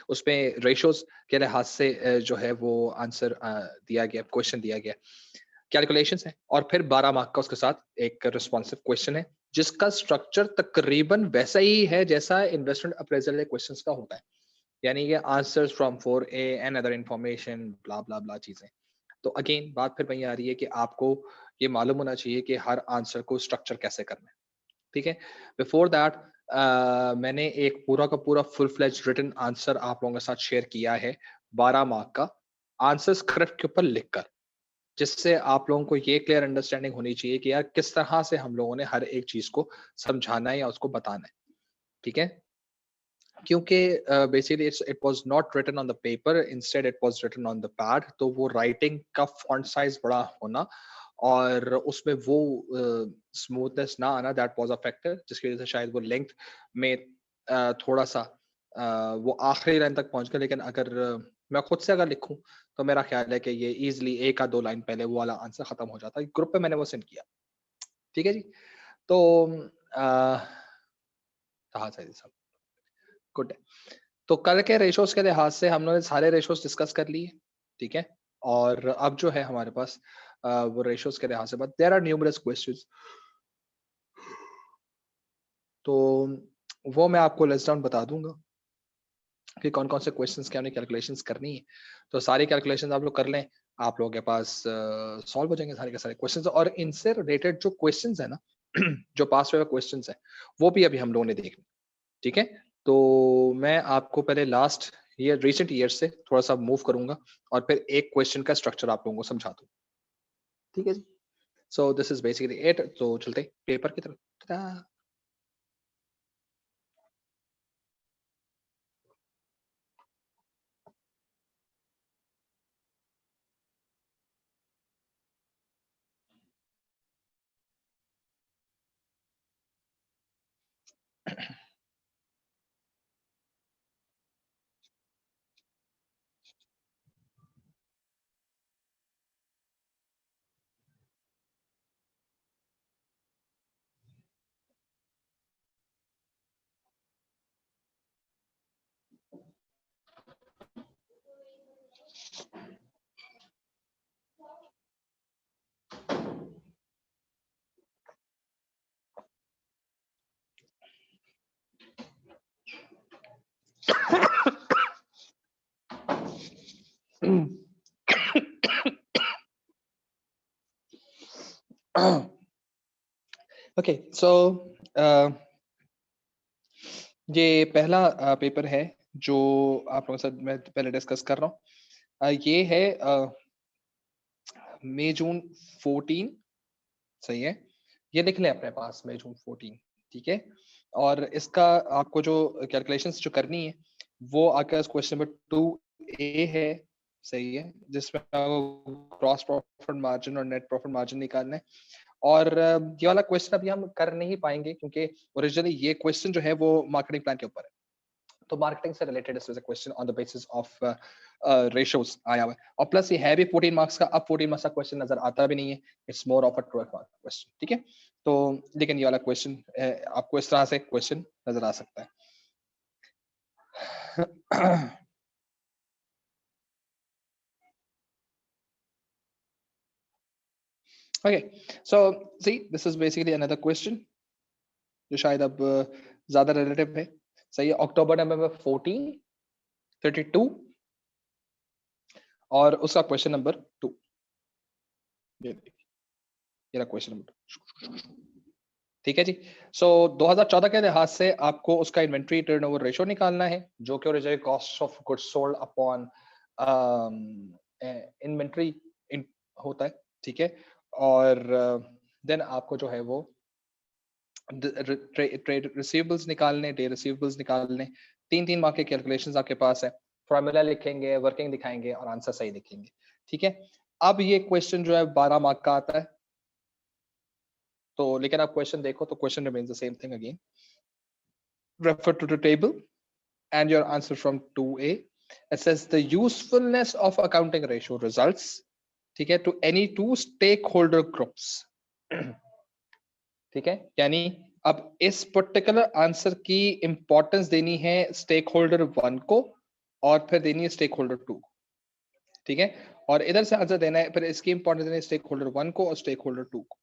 उसमें रेशियोज के लिहाज से जो है वो आंसर दिया गया, क्वेश्चन दिया गया, कैलकुलेशंस है, और फिर 12 मार्क का उसके साथ एक रिस्पॉन्सिव क्वेश्चन है जिसका स्ट्रक्चर तकरीबन वैसा ही है जैसा इन्वेस्टमेंट अप्रेजल के क्वेश्चंस का होता है, यानी कि answers from 4A and other information blah blah blah चीजें। तो अगेन बात फिर वही आ रही है कि आपको ये मालूम होना चाहिए कि हर आंसर को स्ट्रक्चर कैसे करना है, ठीक है। बिफोर दैट मैंने एक पूरा का पूरा फुल फ्लेज रिटन आंसर आप लोगों के साथ शेयर किया है 12 मार्क का, आंसर स्क्रिप्ट के ऊपर लिखकर, जिससे आप लोगों को ये क्लियर अंडरस्टैंडिंग होनी चाहिए कि यार किस तरह से हम लोगों ने हर एक चीज को समझाना है या उसको बताना है, ठीक है। क्योंकि basically it was not written on the paper, instead it was written on the pad, तो वो राइटिंग का फॉन्ट साइज बड़ा होना और उसमें वो स्मूथनेस ना आना, दैट वाज अ फैक्टर, जिसकी वजह से शायद वो लेंथ में थोड़ा सा वो आखिरी लाइन तक पहुंच गया। लेकिन अगर मैं खुद से अगर लिखूं तो मेरा ख्याल है कि ये इजीली एक या दो लाइन पहले वो वाला आंसर खत्म हो जाता है। ग्रुप पे मैंने वो सेंड किया, ठीक है जी। तो कहा था सब गुड है। तो कल के रेशोस के लिहाज से हम लोगों ने सारे रेशोस डिस्कस कर लिए, ठीक है। और अब जो है हमारे पास वो रेशोस के लिहाज से, but there are numerous questions, तो वो मैं आपको लिस्ट डाउन बता दूंगा कि कौन कौन से क्वेश्चंस क्या कैलकुलेशंस करनी है। तो सारी कैलकुलेशंस आप लोग कर लें, आप लोगों के पास सॉल्व हो जाएंगे सारे के सारे क्वेश्चंस। और इनसे रिलेटेड जो क्वेश्चंस है ना जो पास पेपर क्वेश्चंस है वो भी अभी हम लोगों ने देखने, ठीक है। तो मैं आपको पहले लास्ट ईयर रिसेंट ईयर से थोड़ा सा मूव करूंगा और फिर एक क्वेश्चन का स्ट्रक्चर आप लोगों को समझा दूं, ठीक है जी। So this is basically it. तो चलते पेपर की तरफ। ओके सो ये पहला पेपर है जो आप लोगों के साथ मैं पहले डिस्कस कर रहा हूँ। ये है मई जून 14, सही है। ये लिख लें अपने पास, मई जून 14, ठीक है। और इसका आपको जो कैलकुलेशंस जो करनी है वो आपका क्वेश्चन नंबर 2A है, सही है, जिसमें क्रॉस प्रॉफिट मार्जिन और नेट प्रॉफिट मार्जिन निकालना है। और ये वाला क्वेश्चन अभी हम कर नहीं पाएंगे क्योंकि ओरिजिनली ये क्वेश्चन जो है वो मार्केटिंग प्लान के ऊपर है, तो मार्केटिंग से रिलेटेड इस question on the basis of ratios आया हुआ है। और प्लस ये है भी 14 मार्क्स का। अब 14 मार्क्स का क्वेश्चन नजर आता भी नहीं है, it's more of a 12 mark question, ठीक है। तो लेकिन ये वाला क्वेश्चन आपको इस तरह से क्वेश्चन नजर आ सकता है। Okay, so see, this is basically another question जो शायद अब ज्यादा रिलेटिव है, सही है। अक्टूबर नवंबर 14, 32 और उसका क्वेश्चन नंबर 2, ये क्वेश्चन नंबर, ठीक है जी। सो 2014 के लिहाज से आपको उसका इन्वेंट्री टर्नओवर रेशियो निकालना है, जो कि original cost of goods sold upon inventory होता है, ठीक है। और देन आपको जो है वो ट्रेड रिसीवेबल्स निकालने, डे रिसीवेबल्स निकालने, 3 मार्क के कैलकुलेशंस आपके पास है। फॉर्मूला लिखेंगे, वर्किंग दिखाएंगे और आंसर सही लिखेंगे, ठीक है। अब ये क्वेश्चन जो है 12 मार्क का आता है, तो लेकिन आप क्वेश्चन देखो तो question remains the same thing again. Refer to the table and your answer from 2A. It says the usefulness of accounting ratio results, ठीक है, to any two stakeholder groups, ठीक है। यानी अब इस पर्टिकुलर आंसर की इंपॉर्टेंस देनी है स्टेक होल्डर 1 को और फिर देनी है स्टेक होल्डर 2, ठीक है, और इधर से आंसर देना है, फिर इसकी इंपॉर्टेंस देना है स्टेक होल्डर 1 को और स्टेक होल्डर 2 को,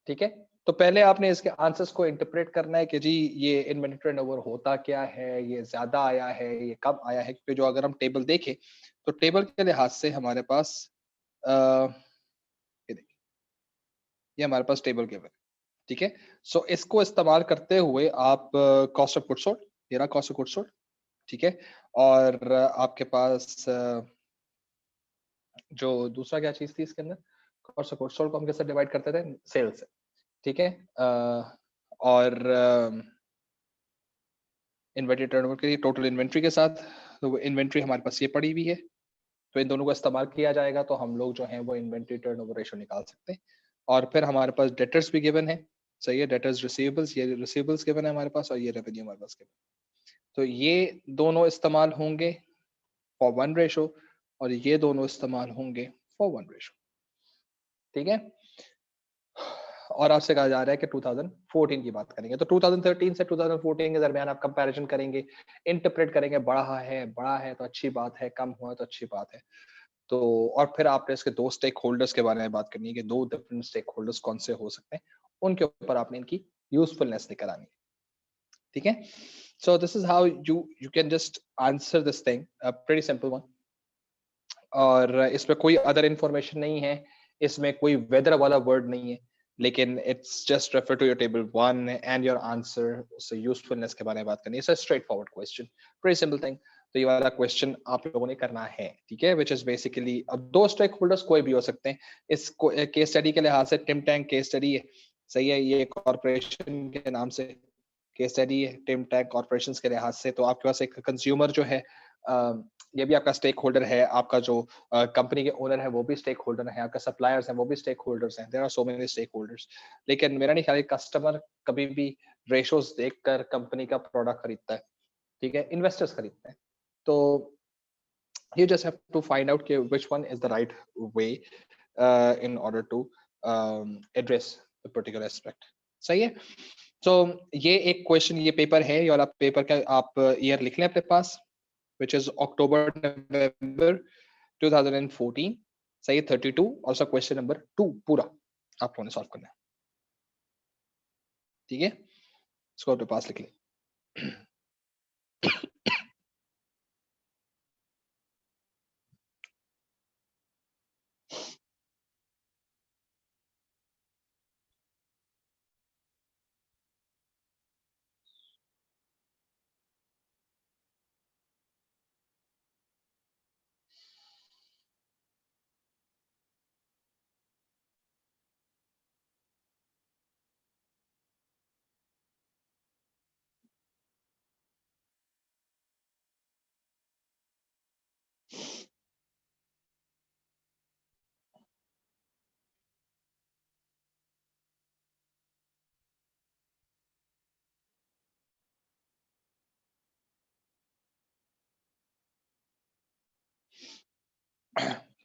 ठीक है। तो पहले आपने इसके आंसर्स को इंटरप्रेट करना है कि जी ये इन्वेंटरी टर्नओवर होता क्या है, ये ज्यादा आया है, ये कम आया है, क्योंकि जो अगर हम टेबल देखें तो टेबल के लिहाज से हमारे पास ये देखिए, ये हमारे पास टेबल गिवन है, ठीक है। सो इसको इस्तेमाल करते हुए आप कॉस्ट ऑफ गुड्स सोल्ड, ये रहा कॉस्ट ऑफ गुड्स सोल्ड, ठीक है, और आपके पास जो दूसरा क्या चीज थी इसके अंदर, कॉस्ट ऑफ गुड्स सोल्ड को हम कैसे डिवाइड करते थे, सेल्स से, ठीक है, और इन्वेंटरी टर्नओवर के लिए टोटल इन्वेंट्री के साथ, तो इन्वेंट्री हमारे पास ये पड़ी हुई है, तो इन दोनों का इस्तेमाल किया जाएगा तो हम लोग जो है वो इन्वेंट्री टर्नओवर रेशियो निकाल सकते हैं। और फिर हमारे पास डेटर्स भी गिवन है, सही है, डेटर्स रिसीवेबल्स, ये रिसीवेबल्स गिवन है हमारे पास और ये रेवेन्यू हमारे पास गिवन, तो ये दोनों इस्तेमाल होंगे फॉर वन रेशो और ये दोनों इस्तेमाल होंगे फॉर वन रेशो, ठीक है। और आपसे कहा जा रहा है कि 2014 की बात करेंगे, तो 2013 से 2014 के दरमियान आप कंपैरिजन करेंगे, इंटरप्रेट करेंगे, बड़ा है तो अच्छी बात है, कम हुआ तो अच्छी बात है, तो और फिर आपने इसके दो स्टेक होल्डर्स के बारे में बात करनी है कि दो डिफरेंट स्टेक होल्डर्स कौन से हो सकते हैं, उनके ऊपर आपने इनकी यूजफुलनेस निकल आनी है, ठीक है। सो this is how you can just answer this thing, pretty simple one, और इसमें कोई अदर इंफॉर्मेशन नहीं है, इसमें कोई वेदर वाला वर्ड नहीं है, लेकिन it's just refer to your table 1 and your answer, उससे यूजफुलनेस के बारे में बात करनी है, it's a straightforward question, pretty simple thing. तो ये वाला क्वेश्चन आप लोगों ने करना है, ठीक है, विच इज बेसिकली, अब दो स्टेक होल्डर्स कोई भी हो सकते हैं, इस केस स्टडी के लिहाज से टिम टैंक केस स्टडी है, सही है, ये कॉर्पोरेशन के नाम से केस स्टडी है टिम टैंक कॉर्पोरेशन के लिहाज से, तो आपके पास एक कंज्यूमर जो है, ये भी आपका स्टेक होल्डर है, आपका जो कंपनी के ओनर है वो भी स्टेक होल्डर है, आपका सप्लायर्स हैं वो भी स्टेक होल्डर्स हैं, there are so many stakeholders, लेकिन मेरा नहीं ख्याल कस्टमर कभी भी रेशोज देखकर कंपनी का प्रोडक्ट खरीदता है, ठीक है, इन्वेस्टर्स खरीदते हैं, तो you just have to find out which one is the right way in order to address the particular aspect, सही है। तो ये एक क्वेश्चन, ये पेपर है, ये वाला पेपर का आप ईयर लिख लें अपने पास, which is October November 2014, सही है, 32, और उसका क्वेश्चन नंबर 2 पूरा आप लोगों ने सॉल्व करना है, ठीक है, इसको अपने पास लिख लें।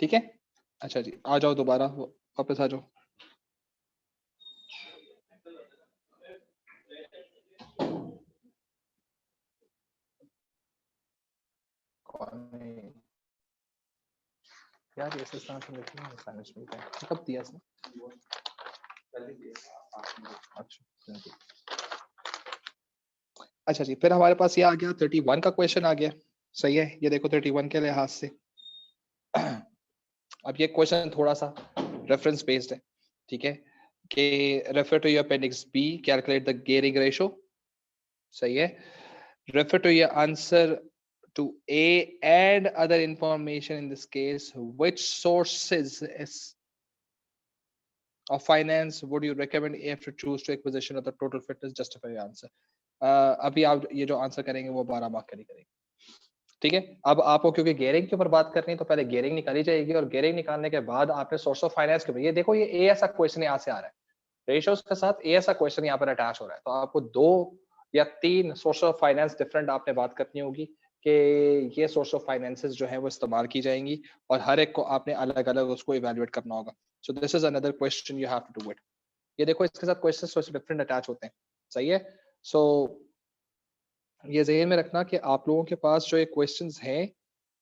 ठीक है, अच्छा जी, आ जाओ दोबारा वापस आ जाओ। यार ये स्थान पर लिखी है साइंस में, कब दिया इसने, अच्छा अच्छा जी, फिर हमारे पास ये आ गया 31 का क्वेश्चन आ गया, सही है, ये देखो 31 के लिहाज से अब ये क्वेश्चन थोड़ा सा रेफरेंस बेस्ड है, ठीक है, कि refer to your appendix B, calculate the gearing ratio, सही है, refer to your answer to A and other information in this case, which sources of finance would you recommend if to choose to acquisition of the total fitness, justify your answer। अभी आप ये जो answer करेंगे वो 12 mark का करेंगे, ठीक है। अब आपको क्योंकि गेयरिंग के ऊपर बात करनी है तो पहले गेयरिंग निकाली जाएगी, और गेयरिंग निकालने के बाद आपने सोर्स ऑफ फाइनेंस के ऊपर, ये देखो ये ए ऐसा क्वेश्चन यहाँ से आ रहा है, रेशियोज के साथ ए ऐसा क्वेश्चन यहाँ पर अटैच हो रहा है, तो आपको 2 या 3 सोर्स ऑफ फाइनेंस डिफरेंट आपने बात करनी होगी कि ये सोर्स ऑफ फाइनेंसेस जो है वो इस्तेमाल की जाएंगी, और हर एक को आपने अलग अलग उसको इवेल्युएट करना होगा। So this is another question you have to do it. ये देखो इसके साथ क्वेश्चंस डिफरेंट अटैच होते हैं, सही है। सो ये ज़हन में रखना कि आप लोगों के पास जो ये क्वेश्चंस हैं,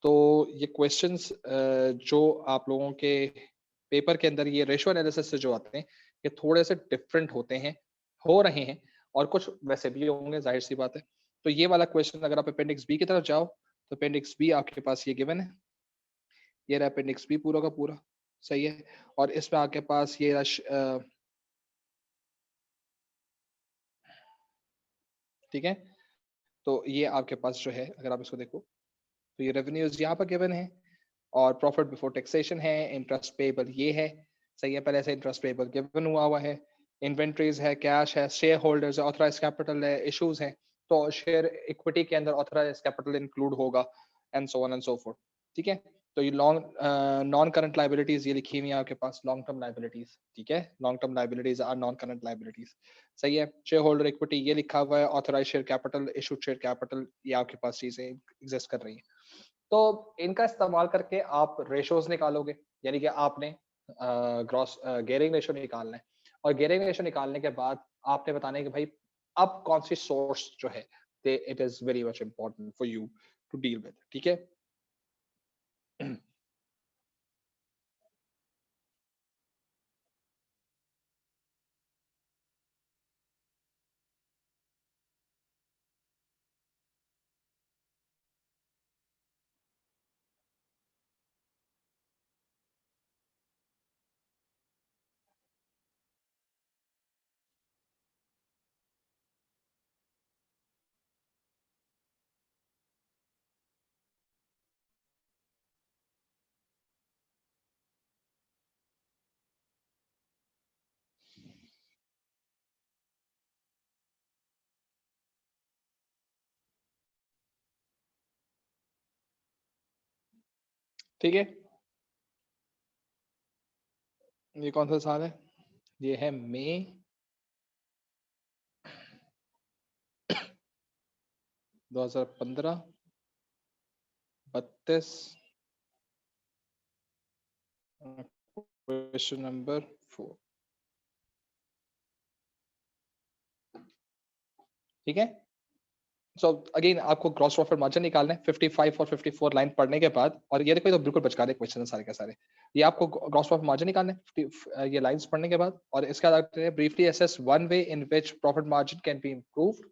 तो ये क्वेश्चंस जो आप लोगों के पेपर के अंदर ये रेशियो एनालिसिस से जो आते हैं, ये थोड़े से डिफरेंट होते हैं, हो रहे हैं, और कुछ वैसे भी होंगे, ज़ाहिर-सी बात है। तो ये वाला क्वेश्चन अगर आप अपेंडिक्स बी की तरफ जाओ, तो अपेंडिक्स बी आपके पास ये गिवन है। ये रहा अपेंडिक्स बी पूरा का पूरा, सही है? और इसमें आपके पास ये रहा ठीक है? तो ये आपके पास जो है, अगर आप इसको देखो, तो ये रेवेन्यूज़ यहाँ पर गिवन है, और प्रॉफिट बिफोर टैक्सेशन है, इंटरेस्ट पेएबल ये है, सही है? पहले से इंटरेस्ट पेएबल गिवन हुआ है, इन्वेंटरीज है, कैश है, शेयर होल्डर्स है, ऑथराइज्ड कैपिटल है, इश्यूज हैं, तो शेयर इक्विटी के अंदर ऑथराइज्ड कैपिटल इंक्लूड होगा, and so on and so fourth. ठीक है? तो ये नॉन करंट लाइबिलिटीज ये लिखी हुई है आपके पास, लॉन्ग टर्म लाइबिलिटीज। ठीक है? Long term liabilities are non current liabilities, सही है? शेयर होल्डर इक्विटी ये लिखा हुआ है, authorised share capital, issued share capital, ये आपके पास चीजें एग्जिस्ट कर रही हैं। तो इनका इस्तेमाल करके आप रेशोज निकालोगे, यानी कि आपने ग्रॉस गेयरिंग रेशो निकालना है, और गेयरिंग रेशो निकालने के बाद आपने बताना है कि भाई अब कौन सी सोर्स जो है, it is very much important for you to deal with. ठीक है? ठीक है? ये कौन सा साल है? ये है मई 2015, 32, क्वेश्चन नंबर 4। ठीक है? सो अगेन आपको ग्रॉस प्रॉफिट मार्जिन निकालना है 55 और 54 लाइन पढ़ने के बाद, और ये देखो, ये तो बिल्कुल बचकाने क्वेश्चन है सारे के सारे। ये आपको ग्रॉस प्रॉफिट मार्जिन निकालना है ये लाइंस पढ़ने के बाद, और इसके बाद briefly assess one way in which profit margin can be improved,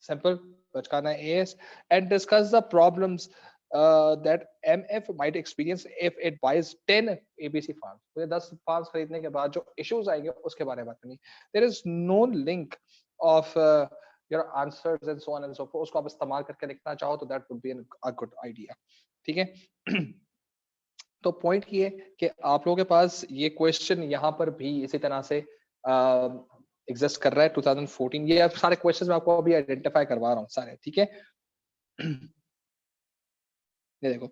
simple बचकाना एएस, and discuss the problems that MF might experience if it buys 10 ABC farms। तो ये 10 फार्म्स खरीदने के बाद जो इश्यूज आएंगे उसके बारे में बात करनी। There is no link of your answers and so on and so forth, उसको आप इस्तेमाल करके लिखना चाहो तो that would be a good idea। ठीक है? तो पॉइंट ये है कि आप लोगों के पास ये क्वेश्चन यहाँ पर भी इसी तरह से एग्जिस्ट कर रहा है 2014। ये अब सारे क्वेश्चंस मैं आपको अभी आइडेंटिफाई करवा रहा हूँ सारे। ठीक है? ये देखो,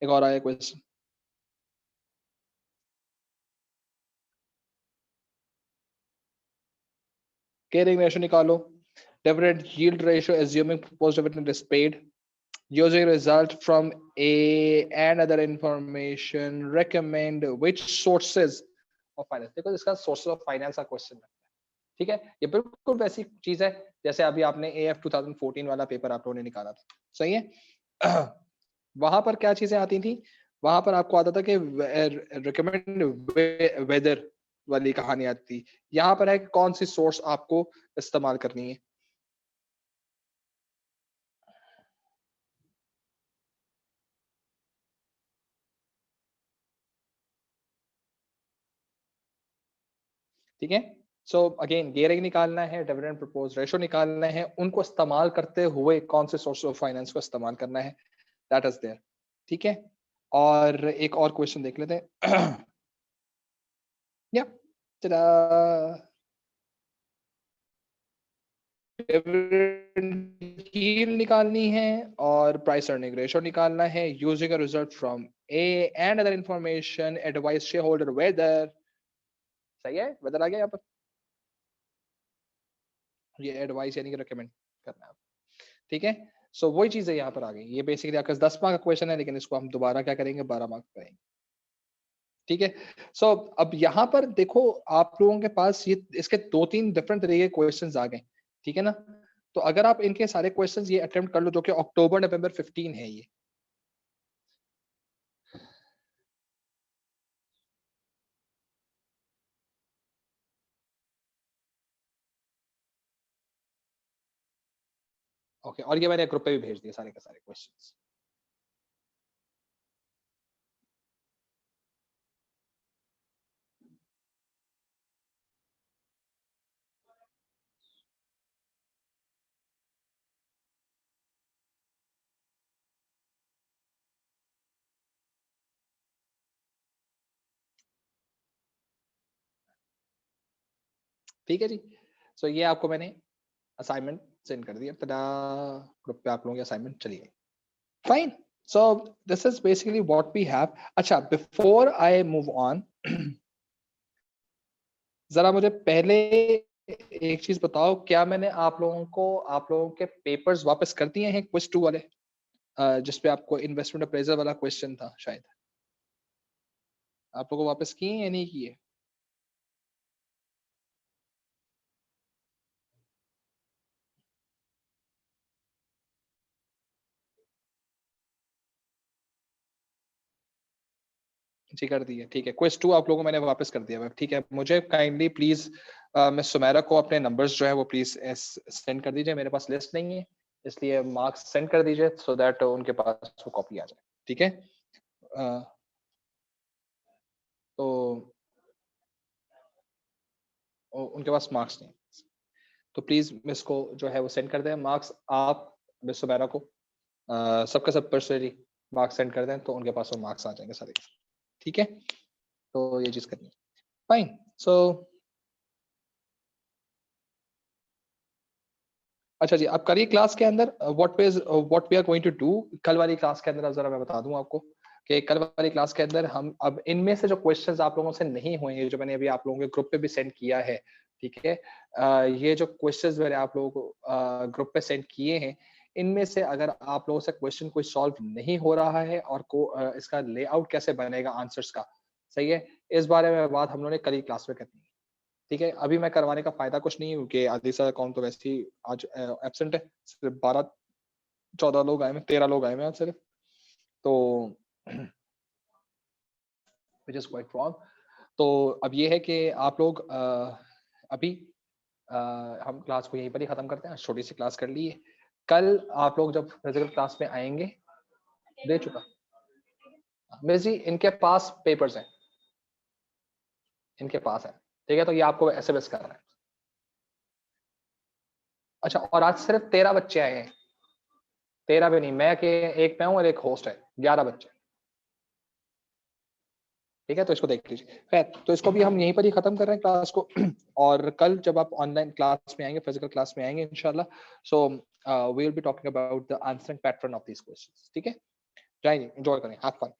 एक और आया क्वेश्चन, केयरिंग रेशियो निकालो, dividend yield ratio assuming proposed dividend is paid, using result from A and other information, recommend which sources of finance। देखो इसका sources of finance का क्वेश्चन है। ठीक है? ये बिल्कुल वैसी चीज है जैसे अभी आपने AF 2014 वाला पेपर आप लोगों ने निकाला था, सही है? वहां पर क्या चीजें आती थी? वहां पर आपको आता था कि रिकमेंड वेदर वाली कहानी आती थी। यहाँ पर है कि कौन सी सोर्स आपको इस्तेमाल करनी है। ठीक है? सो अगेन गियरिंग निकालना है, डिविडेंड प्रपोज रेशो निकालना है, उनको इस्तेमाल करते हुए कौन से सोर्स ऑफ फाइनेंस को इस्तेमाल करना है, दैट इज देयर। ठीक है? और एक और क्वेश्चन देख लेते हैं। या डिविडेंड निकालनी है और प्राइस अर्निंग रेशो निकालना है, using a result from A and other information, advice shareholder whether. सही है? वेदर आ गया यहाँ पर, ये एडवाइस यानी कि रेकमेंड करना है। ठीक है? सो वही चीजें यहाँ पर आ गई। ये बेसिकली आपका 10 मार्क का क्वेश्चन है, लेकिन इसको हम दोबारा क्या करेंगे, 12 मार्क करेंगे। ठीक है? सो अब यहाँ पर देखो, आप लोगों के पास ये इसके 2-3 डिफरेंट तरीके के क्वेश्चंस आ गए। ठीक है ना? तो अगर आप इनके सारे क्वेश्चंस ये अटेम्प्ट कर लो, जो कि अक्टूबर नवंबर 15 है ये, ओके, और ये मैंने ग्रुप पे भी भेज दिए सारे के सारे क्वेश्चंस। ठीक है जी, सो ये आपको मैंने असाइनमेंट सेंड कर दिया, tada, ग्रुप पे आप लोगों की असाइनमेंट चली गई। Fine, so this is basically what we have. अच्छा, बिफोर आई मूव ऑन, जरा मुझे पहले एक चीज बताओ, क्या मैंने आप लोगों के पेपर्स वापस कर दिए हैं क्विज 2 वाले, जिसपे आपको इन्वेस्टमेंट अप्रेजल वाला क्वेश्चन था शायद, आप लोगों को वापस किए या नहीं किए? जी कर दिए, ठीक है। क्विज 2 आप लोगों को मैंने वापस कर दिया, ठीक है। मुझे काइंडली प्लीज मिस सुमेरा को अपने नंबर्स जो है वो प्लीज सेंड कर दीजिए, मेरे पास लिस्ट नहीं है, इसलिए मार्क्स सेंड कर दीजिए सो दैट उनके पास वो कॉपी आ जाए, ठीक है। तो उनके पास मार्क्स नहीं, तो प्लीज मिस को जो है वो सेंड कर दें मार्क्स, आप मिस सुमेरा को सबका सब पर्सनली मार्क्स सेंड कर दें, तो उनके पास वो मार्क्स आ जाएंगे सारे, ठीक है। तो ये चीज करनी है, फाइन। सो अच्छा जी, अब कल क्लास के अंदर what we are going to do, कल वाली क्लास के अंदर जरा मैं बता दूं आपको कि कल वाली क्लास के अंदर हम अब इनमें से जो क्वेश्चंस आप लोगों से नहीं हुए, जो मैंने अभी आप लोगों के ग्रुप पे भी सेंड किया है, ठीक है, ये जो क्वेश्चंस मैंने आप लोगों को ग्रुप पे सेंड किए हैं, इनमें से अगर आप लोगों से क्वेश्चन कोई सॉल्व नहीं हो रहा है और इसका लेआउट कैसे बनेगा आंसर्स का, सही है, इस बारे में बात हम लोगों ने कल ही क्लास में करनी है, ठीक है। अभी मैं करवाने का फायदा कुछ नहीं है, क्योंकि आदिशा अकाउंट तो वैसे ही आज एब्सेंट है, सिर्फ 12-14 लोग आए हैं, 13 लोग आए हैं आज सिर्फ, तो विच इज क्वाइट रॉन्ग। तो अब ये है कि आप लोग अभी हम क्लास को यहीं पर ही खत्म करते हैं, छोटी सी क्लास कर ली है। कल आप लोग जब फिजिकल क्लास में आएंगे, दे चुका मिस जी, इनके पास पेपर्स हैं, इनके पास है, ठीक है, तो ये आपको एसएमएस कर रहा है। अच्छा, और आज सिर्फ 13 बच्चे आए हैं, 13 भी नहीं, एक मैं हूँ और एक होस्ट है, 11 बच्चे, ठीक है। तो इसको देख लीजिए, खैर, तो इसको भी हम यहीं पर ही खत्म कर रहे हैं क्लास को और कल जब आप ऑनलाइन क्लास में आएंगे, फिजिकल क्लास में आएंगे इंशाल्लाह, so we will be talking about the answering pattern of these questions, ठीक है। जाइए, एंजॉय करें, हैव फन।